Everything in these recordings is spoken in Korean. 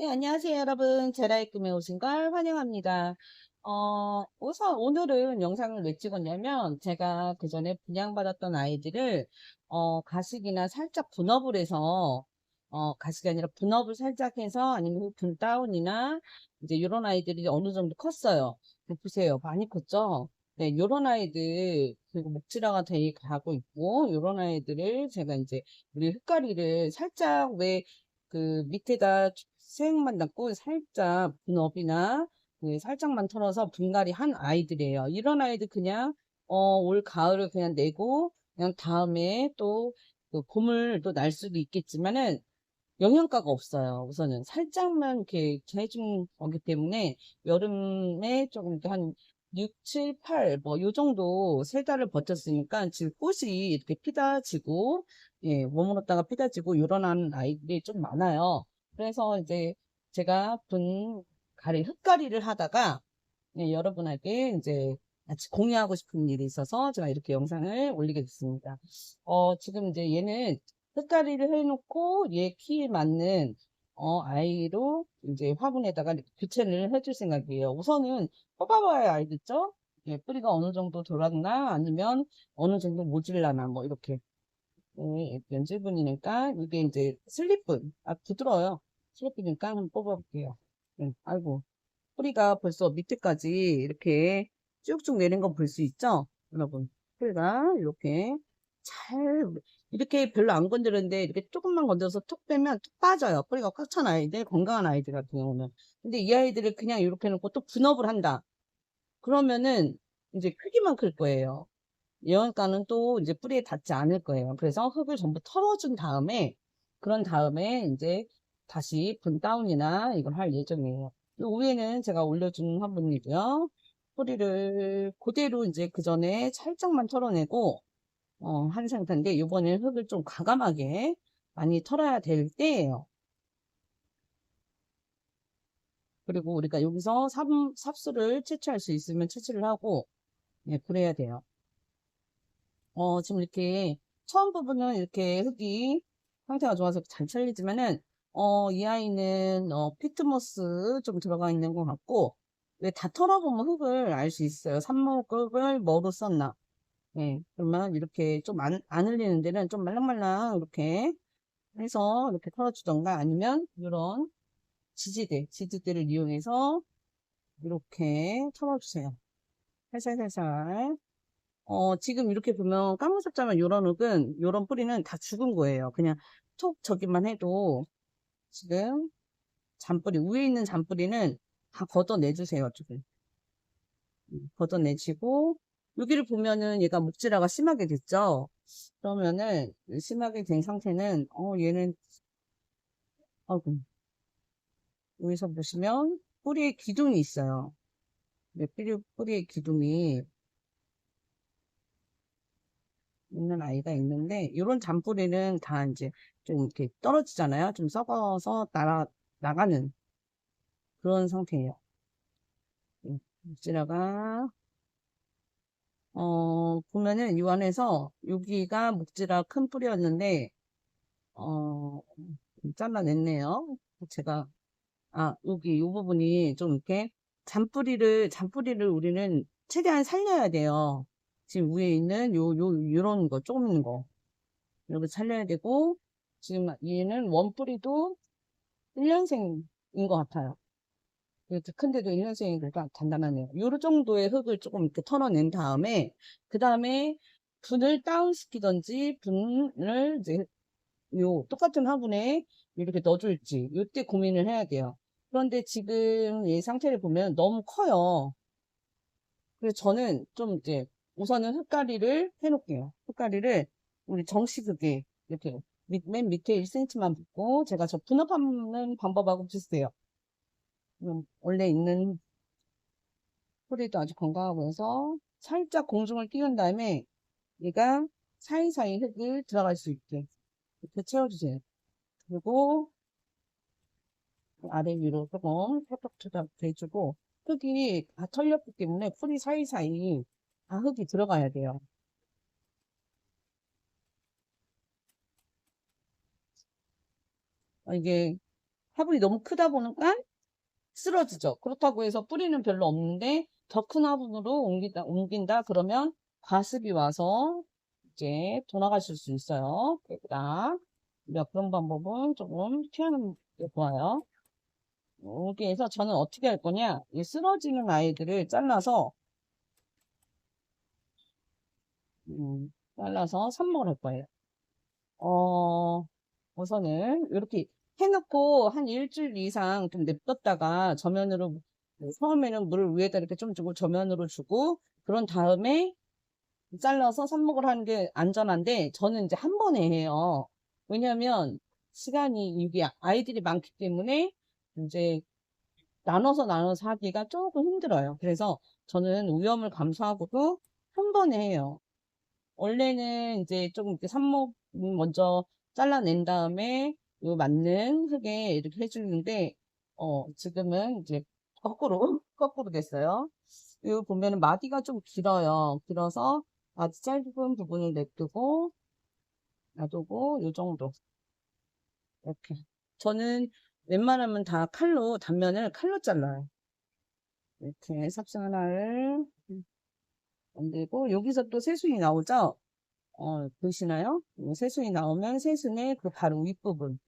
네, 안녕하세요, 여러분. 제라의 꿈에 오신 걸 환영합니다. 우선 오늘은 영상을 왜 찍었냐면, 제가 그 전에 분양받았던 아이들을, 가식이나 살짝 분업을 해서, 가식이 아니라 분업을 살짝 해서, 아니면 분 다운이나, 이제 요런 아이들이 어느 정도 컸어요. 보세요. 많이 컸죠? 네, 요런 아이들, 그리고 목질화가 돼 가고 있고, 요런 아이들을 제가 이제, 우리 흙가리를 살짝 왜, 그 밑에다 수액만 담고 살짝 분업이나 살짝만 털어서 분갈이 한 아이들이에요. 이런 아이들 그냥 올 가을을 그냥 내고 그냥 다음에 또그 봄을 또 날 수도 있겠지만은 영양가가 없어요. 우선은 살짝만 이렇게 해준 거기 때문에 여름에 조금 이렇게 한 6, 7, 8, 뭐, 요 정도 세 달을 버텼으니까 지금 꽃이 이렇게 피다지고, 예, 머물렀다가 피다지고, 요런 아이들이 좀 많아요. 그래서 이제 제가 가리, 흙가리를 하다가, 예, 여러분에게 이제 같이 공유하고 싶은 일이 있어서 제가 이렇게 영상을 올리게 됐습니다. 지금 이제 얘는 흙가리를 해놓고 얘 키에 맞는 아이로 이제 화분에다가 이렇게 교체를 해줄 생각이에요. 우선은 뽑아봐야 알겠죠? 예, 뿌리가 어느 정도 돌았나 아니면 어느 정도 모질라나 뭐 이렇게 예, 연질분이니까 이게 이제 슬립분 부드러워요. 슬립분이니까 한번 뽑아볼게요. 아이고 뿌리가 벌써 밑에까지 이렇게 쭉쭉 내린 거 볼 수 있죠? 여러분 뿌리가 이렇게 잘 이렇게 별로 안 건드렸는데 이렇게 조금만 건드려서 톡 빼면 톡 빠져요. 뿌리가 꽉 찬 아이들, 건강한 아이들 같은 경우는. 근데 이 아이들을 그냥 이렇게 놓고 또 분업을 한다. 그러면은 이제 크기만 클 거예요. 영양가는 또 이제 뿌리에 닿지 않을 거예요. 그래서 흙을 전부 털어준 다음에 그런 다음에 이제 다시 분 다운이나 이걸 할 예정이에요. 요 위에는 제가 올려준 화분이고요. 뿌리를 그대로 이제 그 전에 살짝만 털어내고 한 상태인데 이번에 흙을 좀 과감하게 많이 털어야 될 때예요. 그리고 우리가 여기서 삽수를 채취할 수 있으면 채취를 하고 예, 그래야 돼요. 지금 이렇게 처음 부분은 이렇게 흙이 상태가 좋아서 잘 찰리지만은 이 아이는 피트모스 좀 들어가 있는 것 같고 왜 다 털어보면 흙을 알 수 있어요. 삽목을 뭐로 썼나. 예, 그러면 이렇게 좀 안 흘리는 데는 좀 말랑말랑 이렇게 해서 이렇게 털어주던가 아니면 이런 지지대를 이용해서 이렇게 털어주세요. 살살살살. 지금 이렇게 보면 까무잡자면 요런 흙은, 요런 뿌리는 다 죽은 거예요. 그냥 톡 저기만 해도 지금 잔뿌리, 위에 있는 잔뿌리는 다 걷어내주세요. 조금. 걷어내시고, 여기를 보면은 얘가 목질화가 심하게 됐죠? 그러면은, 심하게 된 상태는, 얘는, 아이고, 여기서 보시면 뿌리에 기둥이 있어요. 네, 뿌리에 기둥이 있는 아이가 있는데 이런 잔뿌리는 다 이제 좀 이렇게 떨어지잖아요. 좀 썩어서 나가는 그런 상태예요. 묵지라가 보면은 이 안에서 여기가 묵지라 큰 뿌리였는데 어 잘라냈네요. 제가 여기 이 부분이 좀 이렇게 잔뿌리를 우리는 최대한 살려야 돼요. 지금 위에 있는 요런 거 조금 있는 거 이렇게 살려야 되고 지금 얘는 원뿌리도 1년생인 것 같아요. 그래도 큰데도 1년생이니까 단단하네요. 요 정도의 흙을 조금 이렇게 털어낸 다음에 그 다음에 분을 다운시키던지 분을 이제 요 똑같은 화분에 이렇게 넣어줄지 요때 고민을 해야 돼요. 그런데 지금 이 상태를 보면 너무 커요. 그래서 저는 좀 이제 우선은 흙가리를 해놓을게요. 흙가리를 우리 정식하게 이렇게 맨 밑에 1cm만 붓고 제가 저 분업하는 방법하고 비슷해요. 원래 있는 뿌리도 아주 건강하고 해서 살짝 공중을 띄운 다음에 얘가 사이사이 흙을 들어갈 수 있게 이렇게 채워주세요. 그리고 아래 위로 조금 펴덕펴덕 해주고 흙이 다 털렸기 때문에 뿌리 사이사이 다 흙이 들어가야 돼요. 이게 화분이 너무 크다 보니까 쓰러지죠. 그렇다고 해서 뿌리는 별로 없는데 더 큰 화분으로 옮긴다 그러면 과습이 와서 이제 돌아가실 수 있어요. 그러니까 우리가 그런 방법은 조금 피하는 게 좋아요. 여기에서 저는 어떻게 할 거냐, 이 쓰러지는 아이들을 잘라서 삽목을 할 거예요. 우선은 이렇게 해놓고 한 일주일 이상 좀 냅뒀다가 저면으로, 처음에는 물을 위에다 이렇게 좀 주고 저면으로 주고 그런 다음에 잘라서 삽목을 하는 게 안전한데, 저는 이제 한 번에 해요. 왜냐면 시간이, 이게 아이들이 많기 때문에 이제 나눠서 하기가 조금 힘들어요. 그래서 저는 위험을 감수하고도 한 번에 해요. 원래는 이제 조금 이렇게 삽목 먼저 잘라낸 다음에 요 맞는 흙에 이렇게 해주는데, 지금은 이제 거꾸로 됐어요. 요 보면은 마디가 좀 길어요. 길어서 마디 짧은 부분을 놔두고, 요 정도. 이렇게. 저는 웬만하면 다 단면을 칼로 잘라요. 이렇게 삽sim 하나를 만들고, 여기서 또 새순이 나오죠? 보시나요? 새순이 나오면 새순의 그 바로 윗부분.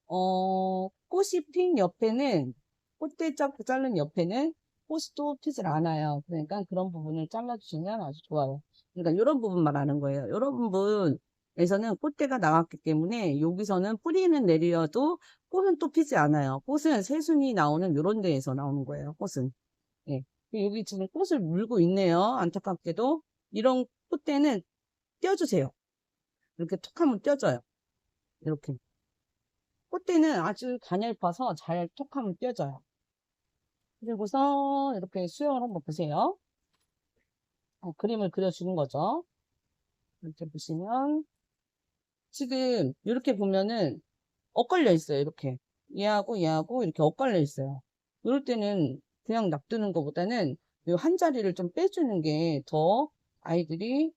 꽃이 핀 옆에는, 꽃대 자른 옆에는 꽃이 또 피질 않아요. 그러니까 그런 부분을 잘라주시면 아주 좋아요. 그러니까 이런 부분 말하는 거예요. 이런 부분에서는 꽃대가 나왔기 때문에 여기서는 뿌리는 내려도 꽃은 또 피지 않아요. 꽃은 새순이 나오는 이런 데에서 나오는 거예요. 꽃은. 예. 여기 지금 꽃을 물고 있네요. 안타깝게도. 이런 꽃대는 떼어주세요. 이렇게 톡 하면 떼어져요. 이렇게. 꽃대는 아주 가냘파서 잘 톡 하면 떼어져요. 그리고서 이렇게 수영을 한번 보세요. 그림을 그려주는 거죠. 이렇게 보시면 지금 이렇게 보면은 엇갈려 있어요. 이렇게 얘하고 이렇게 엇갈려 있어요. 이럴 때는 그냥 놔두는 것보다는 이 한 자리를 좀 빼주는 게 더 아이들이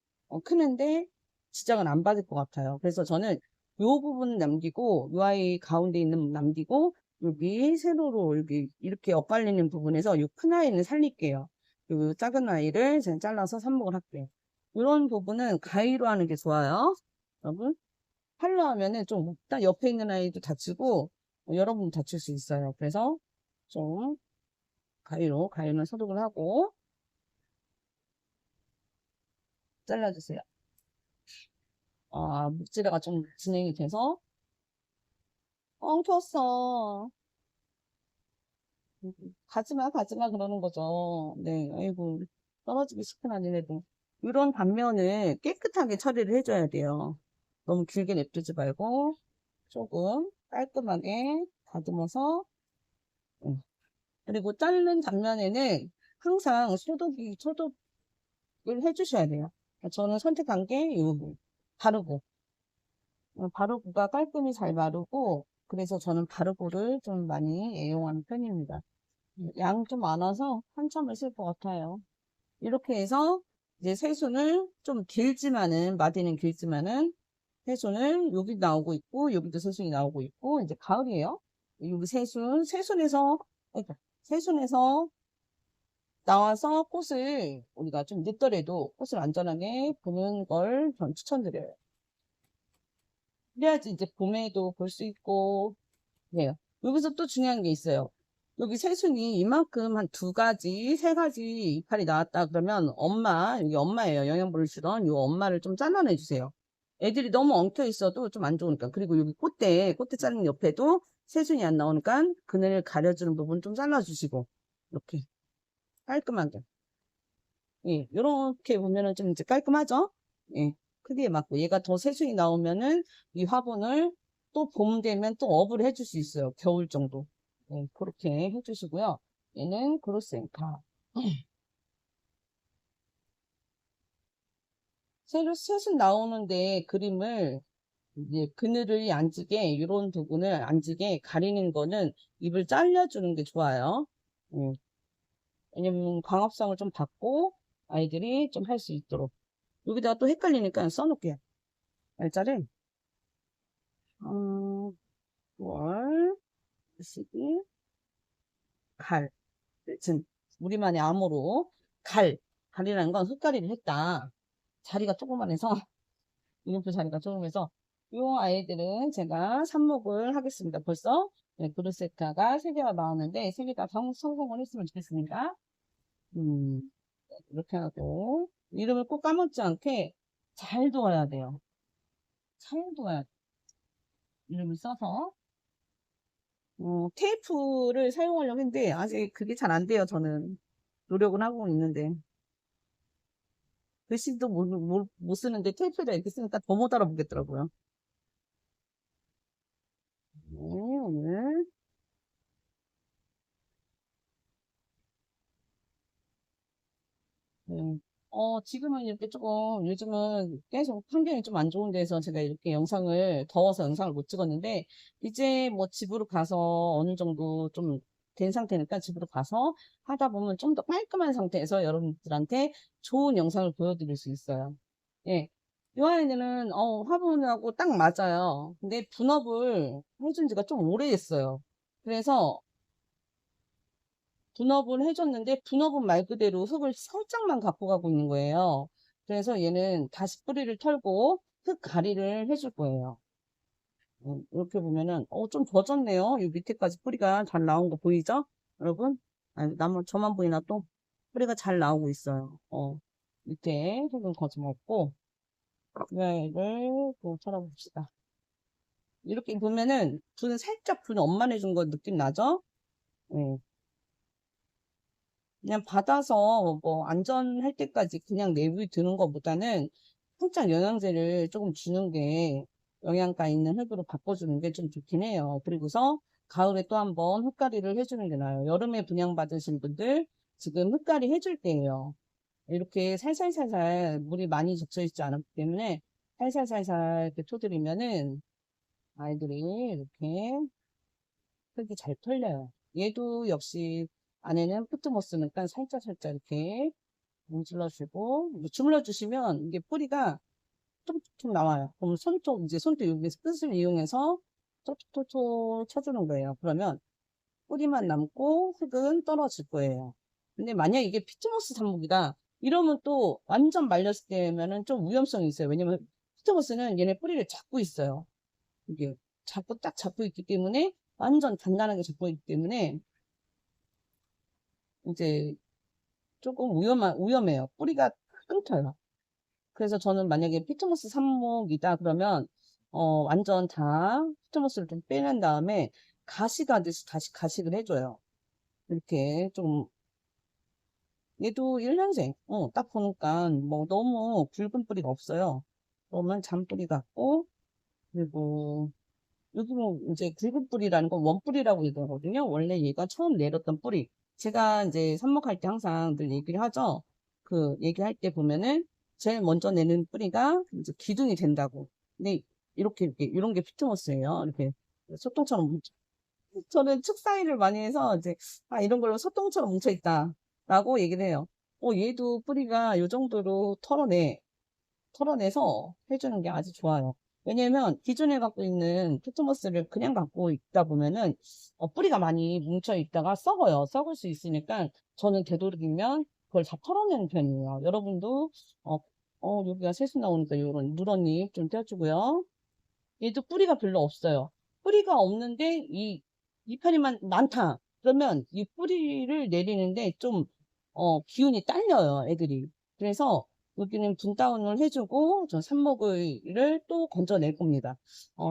크는데 지장을 안 받을 것 같아요. 그래서 저는 이 부분 남기고, 이 아이 가운데 있는 부분 남기고, 여기 세로로 여기 이렇게 엇갈리는 부분에서 이 큰 아이는 살릴게요. 이 작은 아이를 제가 잘라서 삽목을 할게요. 이런 부분은 가위로 하는 게 좋아요. 여러분. 팔로 하면은 좀 딱 옆에 있는 아이도 다치고 여러분 다칠 수 있어요. 그래서 좀 가위는 소독을 하고 잘라주세요. 묵지라가 좀 진행이 돼서 엉켰어. 가지마 그러는 거죠. 네, 아이고, 떨어지기 시작한 얘네도. 이런 단면을 깨끗하게 처리를 해줘야 돼요. 너무 길게 냅두지 말고 조금 깔끔하게 다듬어서. 그리고 자르는 단면에는 항상 소독을 해주셔야 돼요. 저는 선택한 게 이 바르고. 바르고가 깔끔히 잘 마르고, 그래서 저는 바르고를 좀 많이 애용하는 편입니다. 양 좀 많아서 한참을 쓸 것 같아요. 이렇게 해서 이제 새순을 좀 마디는 길지만은 새순을 여기 나오고 있고, 여기도 새순이 나오고 있고, 이제 가을이에요. 여기 그러니까 새순에서 나와서 꽃을 우리가 좀 늦더라도 꽃을 안전하게 보는 걸 전 추천드려요. 그래야지 이제 봄에도 볼 수 있고, 그래요. 여기서 또 중요한 게 있어요. 여기 새순이 이만큼 한 2가지, 3가지 이파리 나왔다 그러면 여기 엄마예요. 영양분을 주던 이 엄마를 좀 잘라내 주세요. 애들이 너무 엉켜 있어도 좀 안 좋으니까. 그리고 여기 꽃대 자르는 옆에도 새순이 안 나오니까 그늘을 가려주는 부분 좀 잘라주시고, 이렇게 깔끔하게. 예, 요렇게 보면은 좀 이제 깔끔하죠? 예, 크기에 맞고. 얘가 더 새순이 나오면은 이 화분을 또 봄 되면 또 업을 해줄 수 있어요. 겨울 정도. 예, 그렇게 해주시고요. 얘는 그로센카. 새로 새순 나오는데 그림을 이제 그늘을 앉게, 이런 부분을 앉게 가리는 거는 잎을 잘라주는 게 좋아요. 예, 왜냐면 광합성을 좀 받고 아이들이 좀 할 수 있도록. 여기다가 또 헷갈리니까 써놓을게요. 날짜를 9월 시기, 갈. 지금 우리만의 암호로 갈이라는 건 흙갈이를 했다. 자리가 조그만해서 이름표 자리가 조금해서 이 아이들은 제가 삽목을 하겠습니다. 벌써 네, 브루세카가 3개가 나왔는데 3개 다 성공을 했으면 좋겠습니다. 이렇게 하고 이름을 꼭 까먹지 않게 잘 두어야 돼요. 잘 두어야 돼. 이름을 써서 테이프를 사용하려고 했는데 아직 그게 잘 안 돼요. 저는 노력은 하고 있는데 글씨도 못 쓰는데 테이프에다 이렇게 쓰니까 더 못 알아보겠더라고요. 오늘 네. 지금은 이렇게 조금, 요즘은 계속 환경이 좀 안 좋은 데서 제가 이렇게 더워서 영상을 못 찍었는데, 이제 뭐 집으로 가서 어느 정도 좀 된 상태니까 집으로 가서 하다 보면 좀 더 깔끔한 상태에서 여러분들한테 좋은 영상을 보여드릴 수 있어요. 예. 이 아이들은, 화분하고 딱 맞아요. 근데 분업을 해준 지가 좀 오래됐어요. 그래서 분업을 해줬는데 분업은 말 그대로 흙을 살짝만 갖고 가고 있는 거예요. 그래서 얘는 다시 뿌리를 털고 흙 가리를 해줄 거예요. 이렇게 보면은 좀 젖었네요. 이 밑에까지 뿌리가 잘 나온 거 보이죠? 여러분? 아니, 저만 보이나 또 뿌리가 잘 나오고 있어요. 밑에 흙은 거짓없고 이 아이를 또 찾아봅시다. 이렇게 보면은 살짝 분 엄만 해준 거 느낌 나죠? 네. 그냥 받아서 뭐 안전할 때까지 그냥 내부에 드는 것보다는 살짝 영양제를 조금 주는 게 영양가 있는 흙으로 바꿔주는 게 좀 좋긴 해요. 그리고서 가을에 또 한번 흙갈이를 해주는 게 나아요. 여름에 분양받으신 분들 지금 흙갈이 해줄 때예요. 이렇게 살살살살 물이 많이 젖어 있지 않았기 때문에 살살살살 이렇게 쳐드리면은 아이들이 이렇게 흙이 잘 털려요. 얘도 역시 안에는 푸트모스니까 살짝살짝 이렇게 문질러주고 주물러 주시면 이게 뿌리가 톡톡 나와요. 그럼 손톱 여기서 끝을 이용해서 톡톡톡 쳐주는 거예요. 그러면 뿌리만 남고 흙은 떨어질 거예요. 근데 만약 이게 피트모스 삽목이다 이러면 또 완전 말렸을 때면은 좀 위험성이 있어요. 왜냐면 피트모스는 얘네 뿌리를 잡고 있어요. 이게 딱 잡고 있기 때문에 완전 단단하게 잡고 있기 때문에 이제 조금 위험해요. 뿌리가 끊겨요. 그래서 저는 만약에 피트모스 삽목이다 그러면 완전 다 피트모스를 좀 빼낸 다음에 가시가듯이 다시 가식을 해줘요. 이렇게 좀 얘도 1년생 딱 보니까 뭐 너무 굵은 뿌리가 없어요. 그러면 잔뿌리 같고 그리고 요즘은 이제 굵은 뿌리라는 건 원뿌리라고 얘기하거든요. 원래 얘가 처음 내렸던 뿌리. 제가 이제 삽목할 때 항상 늘 얘기를 하죠. 그 얘기할 때 보면은 제일 먼저 내는 뿌리가 이제 기둥이 된다고. 근데 이렇게 이런 게 피트모스예요. 이렇게 소똥처럼 저는 축 사이를 많이 해서 이제 이런 걸로 소똥처럼 뭉쳐 있다라고 얘기를 해요. 얘도 뿌리가 요 정도로 털어내서 해주는 게 아주 좋아요. 왜냐면 기존에 갖고 있는 피트모스를 그냥 갖고 있다 보면은 뿌리가 많이 뭉쳐 있다가 썩어요. 썩을 수 있으니까 저는 되도록이면 그걸 다 털어내는 편이에요. 여러분도 여기가 새순 나오니까 이런 누런잎 좀 떼어주고요. 얘도 뿌리가 별로 없어요. 뿌리가 없는데 이 이파리만 많다. 그러면 이 뿌리를 내리는데 좀 기운이 딸려요, 애들이. 그래서 여기는 분다운을 해주고 저 삽목을 또 건져낼 겁니다.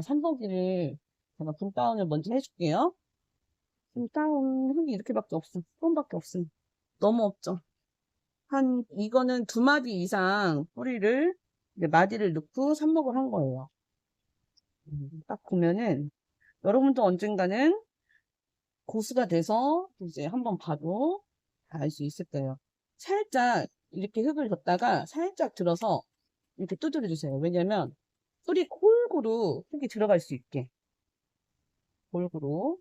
삽목이를 제가 분다운을 먼저 해줄게요. 분다운 흙이 이렇게밖에 없음. 조금밖에 없음. 너무 없죠. 이거는 2마디 이상 뿌리를 이제 마디를 넣고 삽목을 한 거예요. 딱 보면은 여러분도 언젠가는 고수가 돼서 이제 한번 봐도 알 수 있을 거예요. 살짝 이렇게 흙을 줬다가 살짝 들어서 이렇게 두드려 주세요. 왜냐면 뿌리 골고루 흙이 들어갈 수 있게 골고루.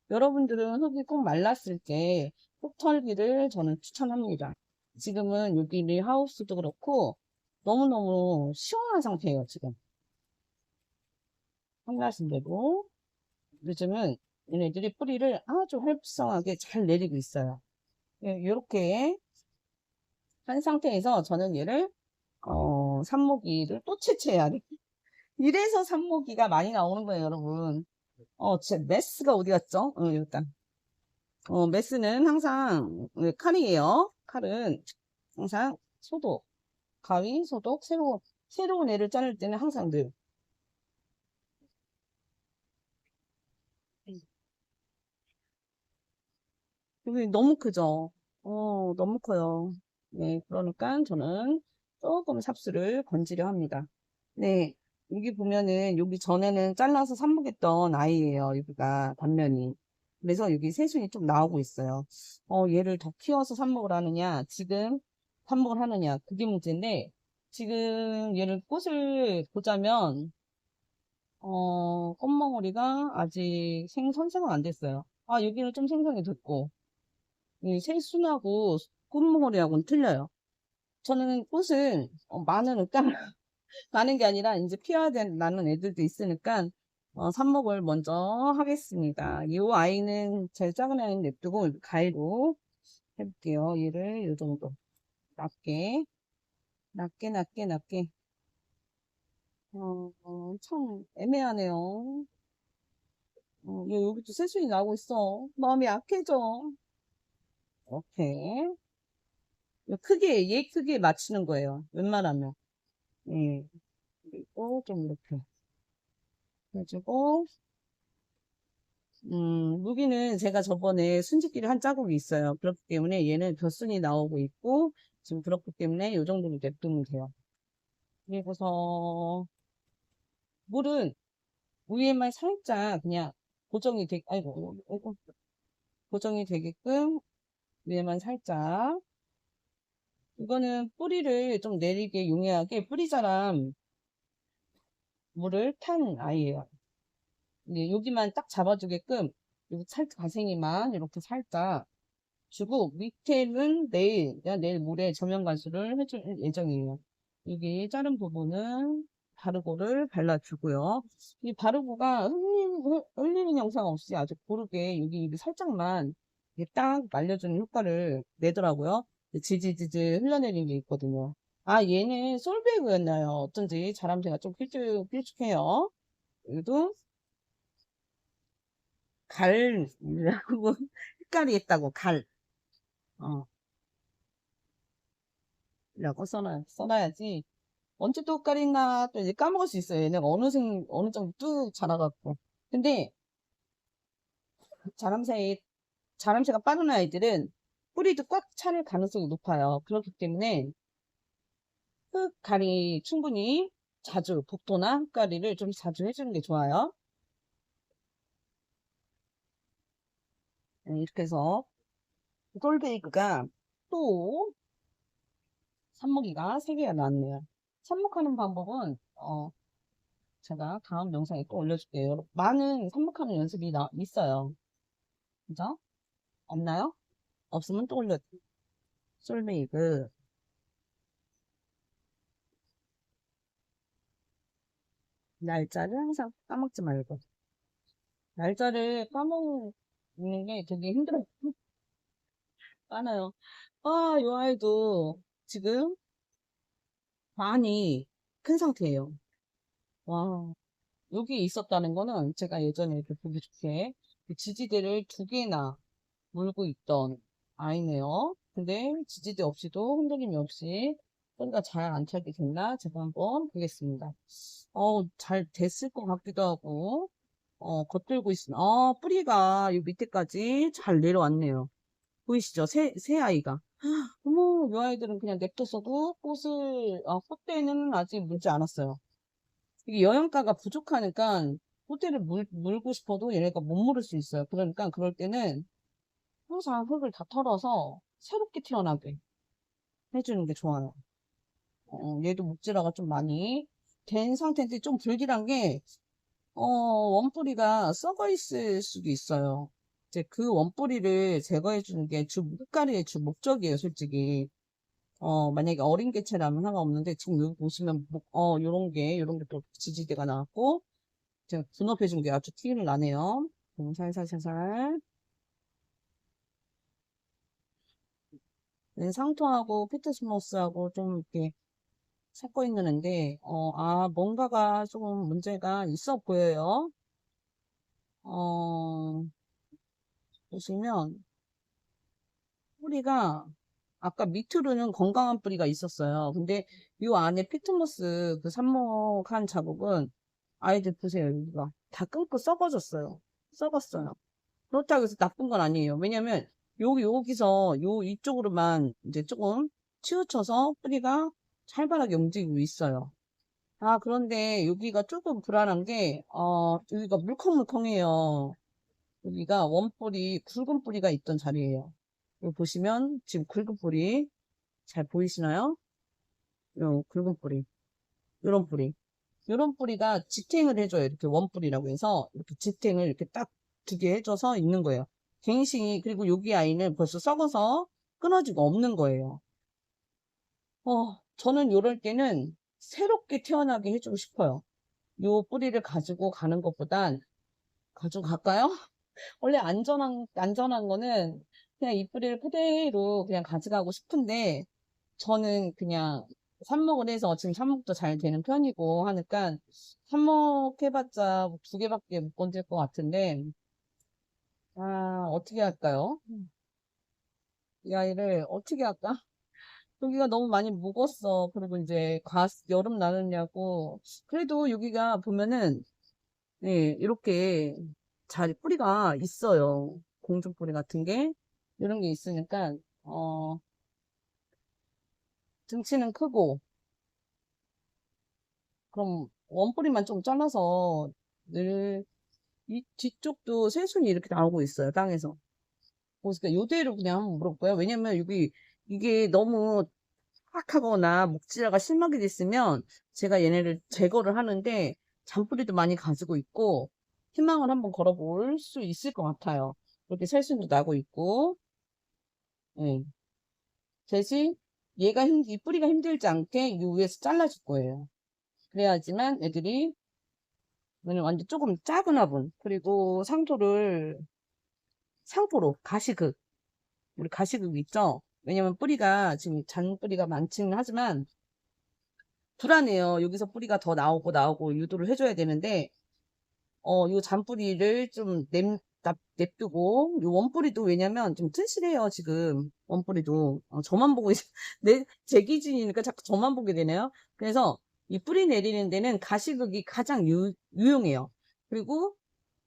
여러분들은 흙이 꼭 말랐을 때 흙 털기를 저는 추천합니다. 지금은 여기 하우스도 그렇고 너무너무 시원한 상태예요, 지금. 황나신 대로 요즘은 얘네들이 뿌리를 아주 활성하게 잘 내리고 있어요. 이렇게 한 상태에서 저는 얘를 산모기를 또 채취해야 돼. 이래서 산모기가 많이 나오는 거예요, 여러분. 진짜 메스가 어디 갔죠? 일단 메스는 항상 칼이에요. 칼은 항상 소독, 가위, 소독, 새로운 애를 자를 때는 항상 늘. 여기 너무 크죠? 너무 커요. 네, 그러니까 저는 조금 삽수를 건지려 합니다. 네, 여기 보면은 여기 전에는 잘라서 삽목했던 아이예요. 여기가 단면이. 그래서 여기 새순이 좀 나오고 있어요. 얘를 더 키워서 삽목을 하느냐, 지금 삽목을 하느냐, 그게 문제인데, 지금 얘를 꽃을 보자면, 꽃멍울이가 아직 선생은 안 됐어요. 아, 여기는 좀 생성이 됐고, 이 새순하고 꽃몽오리하고는 틀려요. 저는 꽃을 많으니까 많은 게 아니라 이제 피워야 되는 애들도 있으니까 삽목을 먼저 하겠습니다. 이 아이는 제일 작은 아이는 냅두고 가위로 해볼게요. 얘를 이 정도 낮게 낮게 참 애매하네요. 여기도 새순이 나오고 있어. 마음이 약해져. 오케이. 얘 크기에 맞추는 거예요. 웬만하면. 예. 그리고 좀 이렇게 해주고, 무기는 제가 저번에 순짓기를 한 자국이 있어요. 그렇기 때문에 얘는 벼순이 나오고 있고, 지금 그렇기 때문에 이 정도로 냅두면 돼요. 그리고서, 물은 위에만 살짝 그냥 아이고, 고정이 되게끔 위에만 살짝. 이거는 뿌리를 좀 내리게 용이하게 뿌리자람 물을 탄 아이예요. 네, 여기만 딱 잡아주게끔 여기 살짝 가생이만 이렇게 살짝 주고 밑에는 내일 모레 저면 관수를 해줄 예정이에요. 여기 자른 부분은 바르고를 발라주고요. 이 바르고가 흘리는 영상 없이 아주 고르게 여기 살짝만 이렇게 딱 말려주는 효과를 내더라고요. 지지지지 흘러내리는 게 있거든요. 아, 얘는 솔베이그였나요? 어쩐지 자람새가 좀 필쭉해요. 여기도 갈이라고 색깔이 있다고 갈. 어, 라고 써놔야지. 언제 또 헷갈리나 또 이제 까먹을 수 있어요. 얘네가 어느 정도 뚝 자라갖고. 근데 자람새, 자람새가 빠른 아이들은 뿌리도 꽉 찰 가능성이 높아요. 그렇기 때문에 흙가리 충분히 자주, 복도나 흙가리를 좀 자주 해주는 게 좋아요. 이렇게 해서 솔베이그가 또 삽목이가 3개가 나왔네요. 삽목하는 방법은 제가 다음 영상에 또 올려줄게요. 많은 삽목하는 연습이 있어요. 그죠? 없나요? 없으면 또 올려드릴게요. 솔메이그 날짜를 항상 까먹지 말고 날짜를 까먹는 게 되게 힘들어요. 많아요. 아, 이 아이도 지금 많이 큰 상태예요. 와, 여기 있었다는 거는 제가 예전에 이렇게 보기 좋게 그 지지대를 2개나 물고 있던 아이네요. 근데 지지대 없이도 흔들림이 없이 소리가 잘 안 차게 됐나? 제가 한번 보겠습니다. 잘 됐을 것 같기도 하고, 겉들고 있습니다. 뿌리가 이 밑에까지 잘 내려왔네요. 보이시죠? 새 아이가. 어머, 이 아이들은 그냥 냅뒀어도 꽃대는 아직 물지 않았어요. 이게 영양가가 부족하니까 꽃대를 물고 싶어도 얘네가 못 물을 수 있어요. 그러니까 그럴 때는 항상 흙을 다 털어서 새롭게 태어나게 해주는 게 좋아요. 얘도 목질화가 좀 많이 된 상태인데 좀 불길한 게, 원뿌리가 썩어 있을 수도 있어요. 이제 그 원뿌리를 제거해 주는 게 흙가리의 주 목적이에요, 솔직히. 만약에 어린 개체라면 상관없는데, 지금 여기 보시면, 요런 게 또 지지대가 나왔고, 제가 분업해준 게 아주 티를 나네요. 살살살살. 네, 상토하고 피트스모스하고 좀 이렇게 섞어 있는데, 뭔가가 조금 문제가 있어 보여요. 어, 보시면, 뿌리가, 아까 밑으로는 건강한 뿌리가 있었어요. 근데 이 안에 피트모스 그 삽목한 자국은 아이들 보세요. 여기가 다 끊고 썩어졌어요. 썩었어요. 그렇다고 해서 나쁜 건 아니에요. 왜냐면 여기서 이쪽으로만 이제 조금 치우쳐서 뿌리가 활발하게 움직이고 있어요. 그런데 여기가 조금 불안한 게, 여기가 물컹물컹해요. 여기가 원뿌리, 굵은 뿌리가 있던 자리예요. 여기 보시면 지금 굵은 뿌리 잘 보이시나요? 요 굵은 뿌리, 요런 뿌리. 요런 뿌리가 지탱을 해줘요. 이렇게 원뿌리라고 해서 이렇게 지탱을 이렇게 딱 두개 해줘서 있는 거예요. 갱싱이, 그리고 여기 아이는 벌써 썩어서 끊어지고 없는 거예요. 저는 요럴 때는 새롭게 태어나게 해주고 싶어요. 요 뿌리를 가지고 가는 것보단 가지고 갈까요? 원래 안전한 거는 그냥 이 뿌리를 그대로 그냥 가져가고 싶은데, 저는 그냥 삽목을 해서 지금 삽목도 잘 되는 편이고 하니까 삽목해봤자 두 개밖에 못 건질 것 같은데, 어떻게 할까요? 이 아이를 어떻게 할까? 여기가 너무 많이 묵었어. 그리고 이제 여름 나느냐고. 그래도 여기가 보면은, 네, 이렇게 뿌리가 있어요. 공중뿌리 같은 게. 이런 게 있으니까, 등치는 크고, 그럼 원뿌리만 좀 잘라서 늘, 이 뒤쪽도 새순이 이렇게 나오고 있어요, 땅에서. 그러니까 요대로 그냥 한번 물어볼까요? 왜냐면 이게 너무 팍하거나 목질화가 심하게 됐으면 제가 얘네를 제거를 하는데 잔뿌리도 많이 가지고 있고 희망을 한번 걸어볼 수 있을 것 같아요. 이렇게 새순도 나고 있고, 예. 대신 이 뿌리가 힘들지 않게 이 위에서 잘라줄 거예요. 그래야지만 애들이, 왜냐면 완전 조금 작은 화분, 그리고 상토로 가시극, 우리 가시극 있죠? 왜냐면 뿌리가 지금 잔뿌리가 많지는 하지만 불안해요. 여기서 뿌리가 더 나오고 유도를 해줘야 되는데, 요 잔뿌리를 좀 냅두고, 요 원뿌리도 왜냐면 좀 튼실해요, 지금. 원뿌리도. 저만 보고, 제 기준이니까 자꾸 저만 보게 되네요. 그래서 이 뿌리 내리는 데는 가시극이 가장 유용해요. 그리고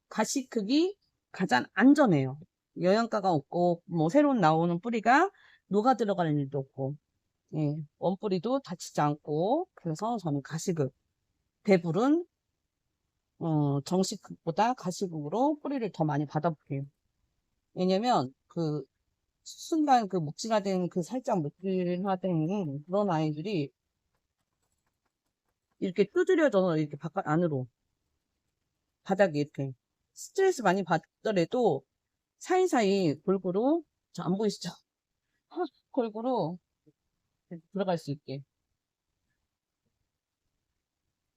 가시극이 가장 안전해요. 영양가가 없고, 뭐, 새로 나오는 뿌리가 녹아 들어가는 일도 없고, 예, 원뿌리도 다치지 않고, 그래서 저는 가시극. 배불은, 정식극보다 가시극으로 뿌리를 더 많이 받아볼게요. 왜냐면, 순간 묵직화된 살짝 묵직화된 그런 아이들이 이렇게 두드려져서 이렇게 안으로, 바닥에 이렇게 스트레스 많이 받더라도 사이사이 골고루, 안 보이시죠? 골고루 들어갈 수 있게.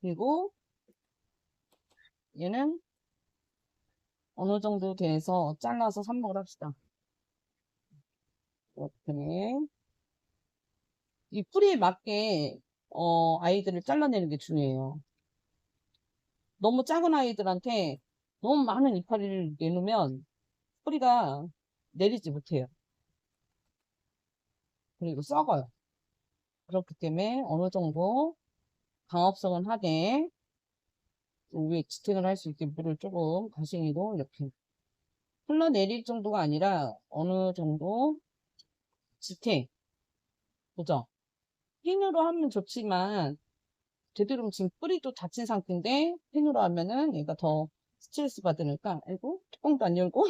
그리고 얘는 어느 정도 돼서 잘라서 삽목을 합시다. 이렇게. 이 뿌리에 맞게, 아이들을 잘라내는 게 중요해요. 너무 작은 아이들한테 너무 많은 이파리를 내놓으면 뿌리가 내리지 못해요. 그리고 썩어요. 그렇기 때문에 어느 정도 강업성은 하되, 위에 지탱을 할 수 있게 물을 조금 가싱이로 이렇게 흘러내릴 정도가 아니라 어느 정도 지탱, 보죠? 핀으로 하면 좋지만 제대로 지금 뿌리도 다친 상태인데 핀으로 하면은 얘가 더 스트레스 받으니까, 아이고, 뚜껑도 안 열고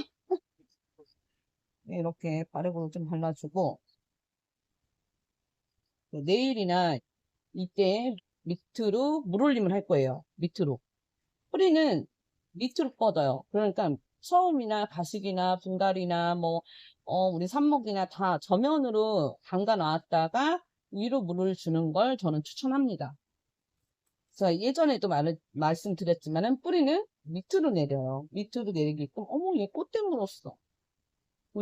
네, 이렇게 바르고 좀 발라주고, 내일이나 이때 밑으로 물올림을 할 거예요. 밑으로. 뿌리는 밑으로 뻗어요. 그러니까 처음이나 가식이나 분갈이나 뭐, 우리 삽목이나 다 저면으로 담가 놨다가 위로 물을 주는 걸 저는 추천합니다. 제가 예전에도 말씀드렸지만은 뿌리는 밑으로 내려요. 밑으로 내리게끔. 어머, 얘 꽃대 물었어.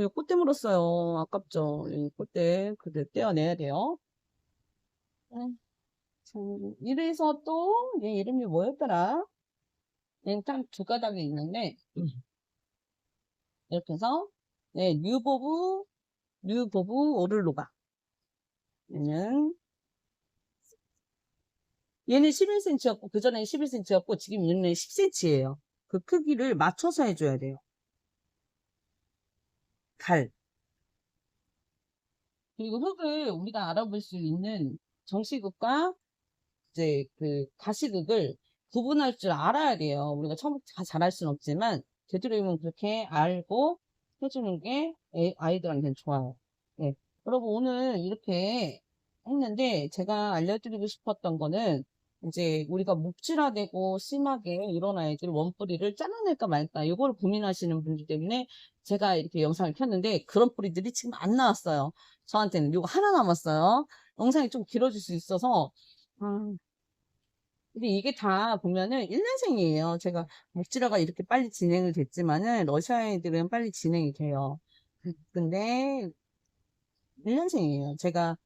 얘 꽃대 물었어요. 아깝죠. 이 꽃대 그대로 떼어내야 돼요. 음, 이래서 또, 얘 이름이 뭐였더라? 얘는 딱 두 가닥이 있는데, 이렇게 해서, 네, 뉴보브 오를로가. 얘는 11cm였고, 그전에는 11cm였고, 지금 얘는 10cm예요. 그 크기를 맞춰서 해줘야 돼요. 갈. 그리고 흙을 우리가 알아볼 수 있는 정식흙과 이제 그 가시흙을 구분할 줄 알아야 돼요. 우리가 처음부터 다 잘할 수는 없지만, 되도록이면 그렇게 알고 해주는 게 아이들한테는 좋아요. 네. 여러분, 오늘 이렇게 했는데, 제가 알려드리고 싶었던 거는, 이제 우리가 묵질화되고 심하게 이런 아이들 원뿌리를 잘라낼까 말까, 이걸 고민하시는 분들 때문에 제가 이렇게 영상을 켰는데, 그런 뿌리들이 지금 안 나왔어요. 저한테는 이거 하나 남았어요. 영상이 좀 길어질 수 있어서, 음, 근데 이게 다 보면은 1년생이에요. 제가 묵질화가 이렇게 빨리 진행이 됐지만은 러시아 애들은 빨리 진행이 돼요. 근데 1년생이에요. 제가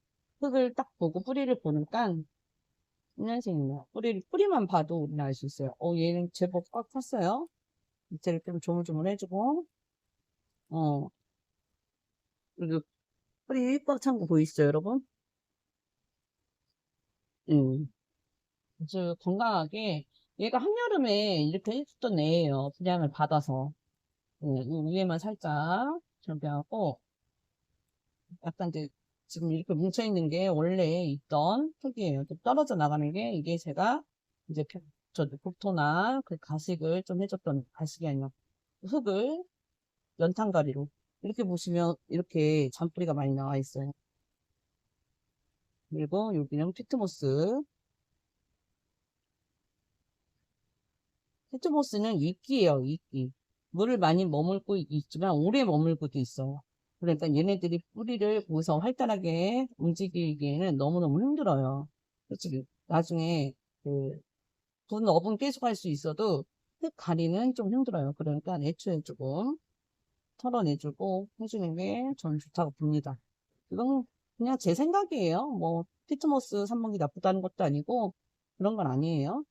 흙을 딱 보고 뿌리를 보니까 1년생이에요. 뿌리만 봐도 우리는 알 수 있어요. 얘는 제법 꽉 찼어요. 밑에를 좀 조물조물 해주고, 어, 그리고 뿌리 꽉 찬 거 보이시죠, 여러분? 아주 건강하게, 얘가 한여름에 이렇게 해줬던 애예요. 분양을 받아서. 이 위에만 살짝 준비하고, 약간 이제 지금 이렇게 뭉쳐있는 게 원래 있던 흙이에요. 좀 떨어져 나가는 게 이게 제가 이제 복토나 그 가식을 좀 해줬던 가식이 아니라 흙을 연탄가리로 이렇게 보시면 이렇게 잔뿌리가 많이 나와 있어요. 그리고 여기는 피트모스. 피트모스는 이끼예요, 이끼. 물을 많이 머물고 있지만 오래 머물고도 있어요. 그러니까 얘네들이 뿌리를 거기서 활달하게 움직이기에는 너무너무 힘들어요. 솔직히 나중에 그 분업은 계속 할 수 있어도 흙 가리는 좀 힘들어요. 그러니까 애초에 조금 털어내주고 해주는 게 저는 좋다고 봅니다. 이건 그냥 제 생각이에요. 뭐 피트모스 삽목이 나쁘다는 것도 아니고 그런 건 아니에요.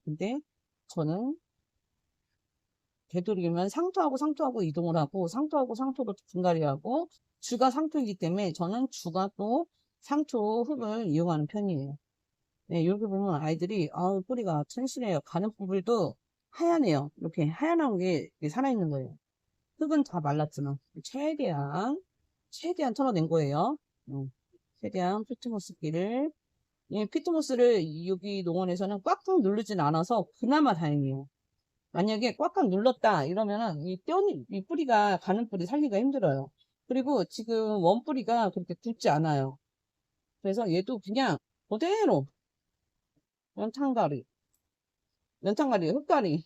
근데 저는 되도록이면 상토하고 이동을 하고 상토하고 상토로 분갈이하고 주가 상토이기 때문에 저는 주가 또 상토 흙을 이용하는 편이에요. 네, 여기 보면 아이들이 뿌리가 튼실해요. 가는 부분도 하얗네요. 이렇게 하얀 게 살아있는 거예요. 흙은 다 말랐지만 최대한 털어낸 거예요. 최대한 피트모스기를 피트모스를 여기 농원에서는 꽉꽉 누르진 않아서 그나마 다행이에요. 만약에 꽉꽉 눌렀다 이러면은 이 뿌리가 가는 뿌리 살기가 힘들어요. 그리고 지금 원뿌리가 그렇게 굵지 않아요. 그래서 얘도 그냥 그대로 연탄가리, 흙가리.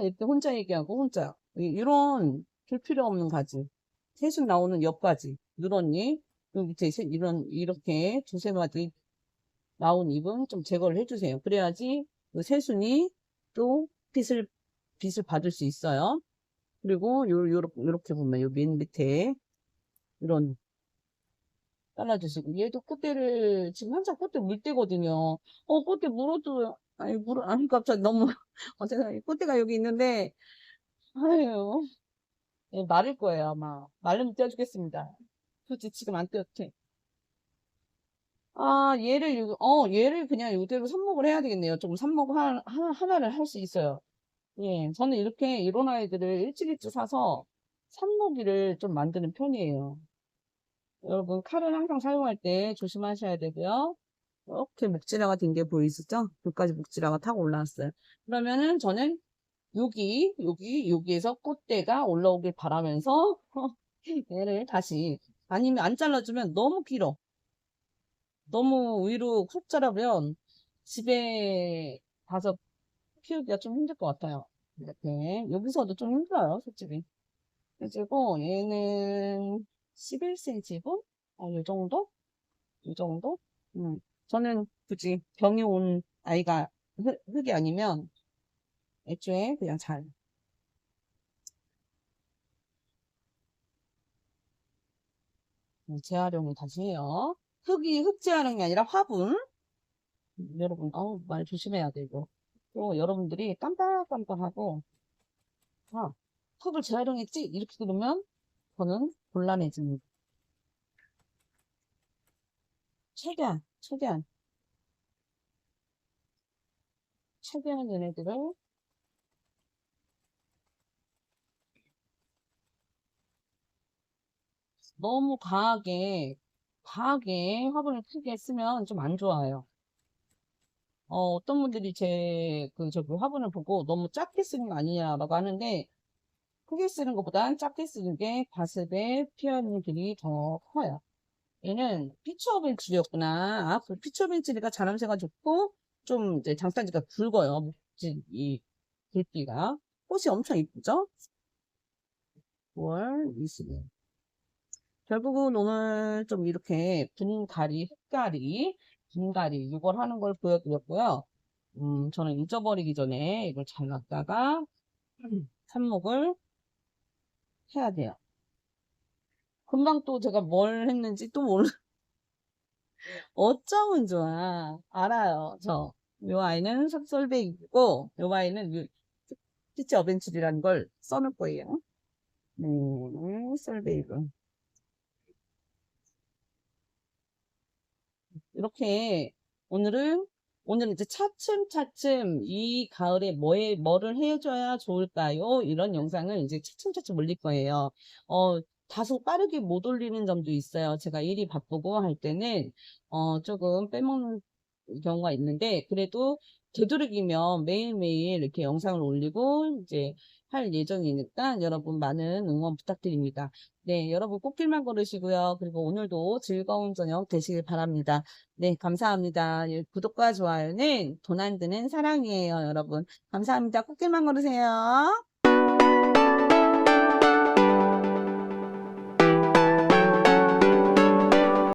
이렇게 혼자 얘기하고 혼자 이런 줄 필요 없는 가지. 새순 나오는 옆가지 누런잎 여기 밑에 이렇게 두세 마디 나온 잎은 좀 제거를 해주세요. 그래야지 그 새순이 또 빛을 받을 수 있어요. 그리고 요렇게 보면 요 맨 밑에 이런 잘라주시고 얘도 꽃대를 지금 한창 꽃대 물 때거든요. 꽃대 물어도 아니 갑자기 너무 제가 꽃대가 여기 있는데 아유 마를 거예요 아마 말르면 떼어주겠습니다. 그렇지 지금 안 떼어도 돼. 얘를 그냥 이대로 삽목을 해야 되겠네요. 좀 삽목 하나를 할 수 있어요. 예, 저는 이렇게 이런 아이들을 일찍 사서 삽목이를 좀 만드는 편이에요. 여러분, 칼은 항상 사용할 때 조심하셔야 되고요. 이렇게 목지라가 된 게 보이시죠? 여기까지 목지라가 타고 올라왔어요. 그러면은 저는 여기에서 꽃대가 올라오길 바라면서 얘를 다시 아니면 안 잘라주면 너무 길어. 너무 위로 훅 자라면 집에 가서 키우기가 좀 힘들 것 같아요. 이렇게 여기서도 좀 힘들어요, 솔직히. 그리고 얘는 11cm고 이 정도? 이 정도? 저는 굳이 병이 온 아이가 흙이 아니면 애초에 그냥 잘. 재활용을 다시 해요. 흙 재활용이 아니라 화분. 여러분, 말 조심해야 돼, 이거. 또 여러분들이 깜빡깜빡하고, 아, 흙을 재활용했지? 이렇게 그러면 저는 곤란해집니다. 최대한 얘네들을 너무 과하게 화분을 크게 쓰면 좀 안 좋아요. 어떤 분들이 저기 화분을 보고 너무 작게 쓰는 거 아니냐라고 하는데, 크게 쓰는 것보단 작게 쓰는 게 과습의 피해들이 더 커요. 얘는 피처벤치리였구나. 그 피처벤치리가 자람새가 좋고, 좀 이제 장단지가 굵어요. 이 굵기가. 꽃이 엄청 이쁘죠? 9월 20일. 결국은 오늘 좀 이렇게 분갈이, 이걸 하는 걸 보여드렸고요. 저는 잊어버리기 전에 이걸 잘 놨다가 삽목을 해야 돼요. 금방 또 제가 뭘 했는지 또 몰라. 어쩌면 좋아. 알아요, 저. 요 아이는 섭솔베이고, 요 아이는 피치 어벤출이라는 걸 써놓을 거예요. 솔베이브. 이렇게 오늘은 이제 차츰차츰 이 가을에 뭐를 해줘야 좋을까요? 이런 영상을 이제 차츰차츰 올릴 거예요. 다소 빠르게 못 올리는 점도 있어요. 제가 일이 바쁘고 할 때는, 조금 빼먹는 경우가 있는데, 그래도 되도록이면 매일매일 이렇게 영상을 올리고, 이제 할 예정이니까 여러분 많은 응원 부탁드립니다. 네, 여러분 꽃길만 걸으시고요. 그리고 오늘도 즐거운 저녁 되시길 바랍니다. 네, 감사합니다. 예, 구독과 좋아요는 돈 안 드는 사랑이에요, 여러분. 감사합니다. 꽃길만 걸으세요.